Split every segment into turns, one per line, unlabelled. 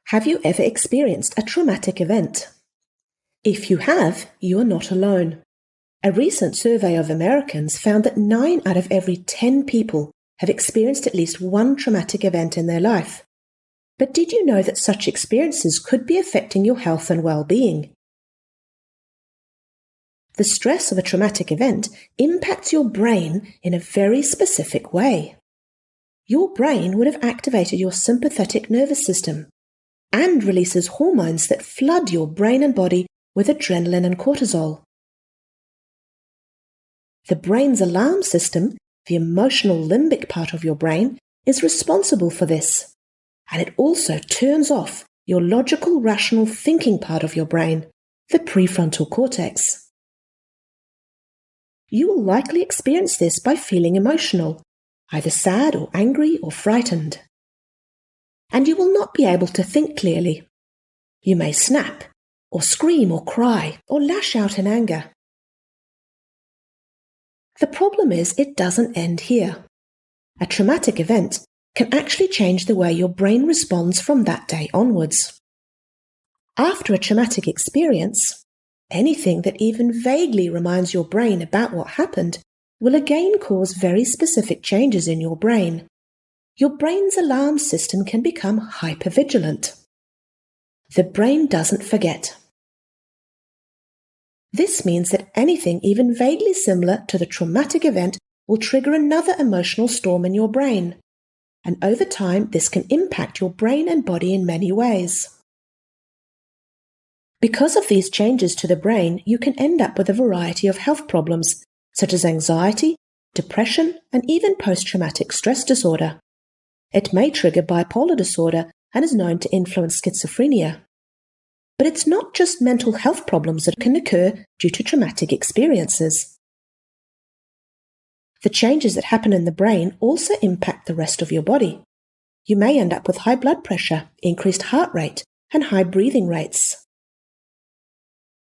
Have you ever experienced a traumatic event? If you have, you are not alone. A recent survey of Americans found that 9 out of every 10 people have experienced at least one traumatic event in their life. But did you know that such experiences could be affecting your health and well-being? The stress of a traumatic event impacts your brain in a very specific way. Your brain would have activated your sympathetic nervous system and releases hormones that flood your brain and body with adrenaline and cortisol. The brain's alarm system, the emotional limbic part of your brain, is responsible for this, and it also turns off your logical, rational thinking part of your brain, the prefrontal cortex. You will likely experience this by feeling emotional, either sad or angry or frightened. And you will not be able to think clearly. You may snap, or scream or cry, or lash out in anger. The problem is it doesn't end here. A traumatic event can actually change the way your brain responds from that day onwards. After a traumatic experience, anything that even vaguely reminds your brain about what happened will again cause very specific changes in your brain. Your brain's alarm system can become hypervigilant. The brain doesn't forget. This means that anything even vaguely similar to the traumatic event will trigger another emotional storm in your brain, and over time this can impact your brain and body in many ways. Because of these changes to the brain, you can end up with a variety of health problems, such as anxiety, depression, and even post-traumatic stress disorder. It may trigger bipolar disorder and is known to influence schizophrenia. But it's not just mental health problems that can occur due to traumatic experiences. The changes that happen in the brain also impact the rest of your body. You may end up with high blood pressure, increased heart rate, and high breathing rates.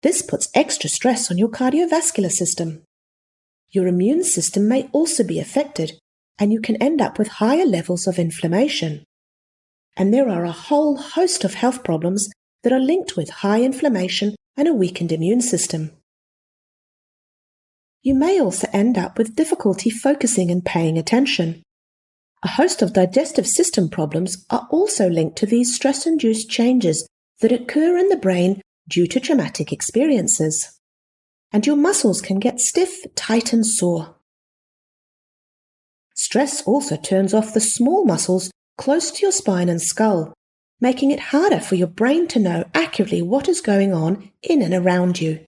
This puts extra stress on your cardiovascular system. Your immune system may also be affected, and you can end up with higher levels of inflammation. And there are a whole host of health problems that are linked with high inflammation and a weakened immune system. You may also end up with difficulty focusing and paying attention. A host of digestive system problems are also linked to these stress-induced changes that occur in the brain due to traumatic experiences. And your muscles can get stiff, tight, and sore. Stress also turns off the small muscles close to your spine and skull, making it harder for your brain to know accurately what is going on in and around you.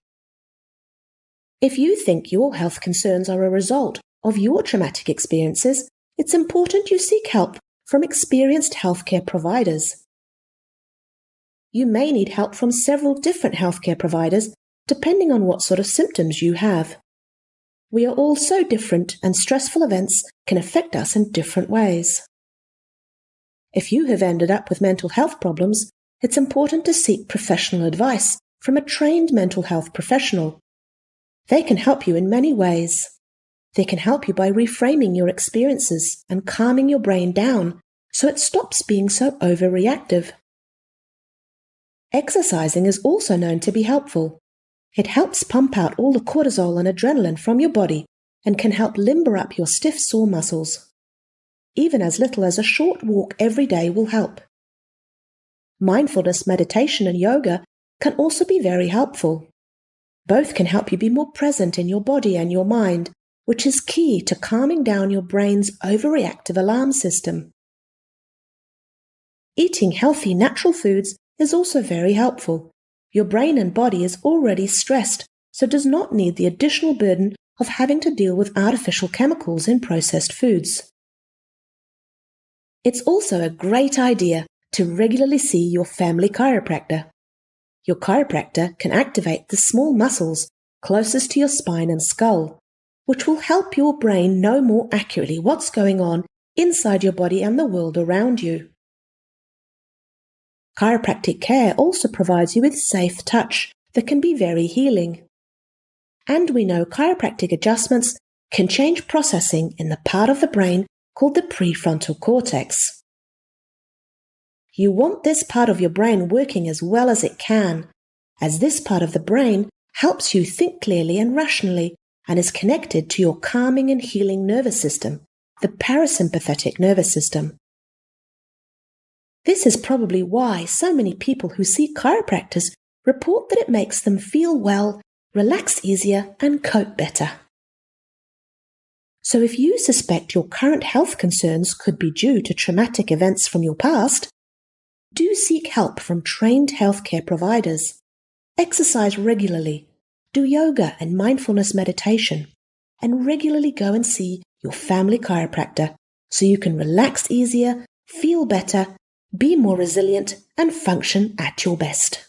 If you think your health concerns are a result of your traumatic experiences, it's important you seek help from experienced healthcare providers. You may need help from several different healthcare providers depending on what sort of symptoms you have. We are all so different, and stressful events can affect us in different ways. If you have ended up with mental health problems, it's important to seek professional advice from a trained mental health professional. They can help you in many ways. They can help you by reframing your experiences and calming your brain down so it stops being so overreactive. Exercising is also known to be helpful. It helps pump out all the cortisol and adrenaline from your body and can help limber up your stiff, sore muscles. Even as little as a short walk every day will help. Mindfulness meditation and yoga can also be very helpful. Both can help you be more present in your body and your mind, which is key to calming down your brain's overreactive alarm system. Eating healthy, natural foods is also very helpful. Your brain and body is already stressed, so does not need the additional burden of having to deal with artificial chemicals in processed foods. It's also a great idea to regularly see your family chiropractor. Your chiropractor can activate the small muscles closest to your spine and skull, which will help your brain know more accurately what's going on inside your body and the world around you. Chiropractic care also provides you with safe touch that can be very healing. And we know chiropractic adjustments can change processing in the part of the brain called the prefrontal cortex. You want this part of your brain working as well as it can, as this part of the brain helps you think clearly and rationally and is connected to your calming and healing nervous system, the parasympathetic nervous system. This is probably why so many people who see chiropractors report that it makes them feel well, relax easier, and cope better. So if you suspect your current health concerns could be due to traumatic events from your past, do seek help from trained healthcare providers. Exercise regularly, do yoga and mindfulness meditation, and regularly go and see your family chiropractor so you can relax easier, feel better, be more resilient, and function at your best.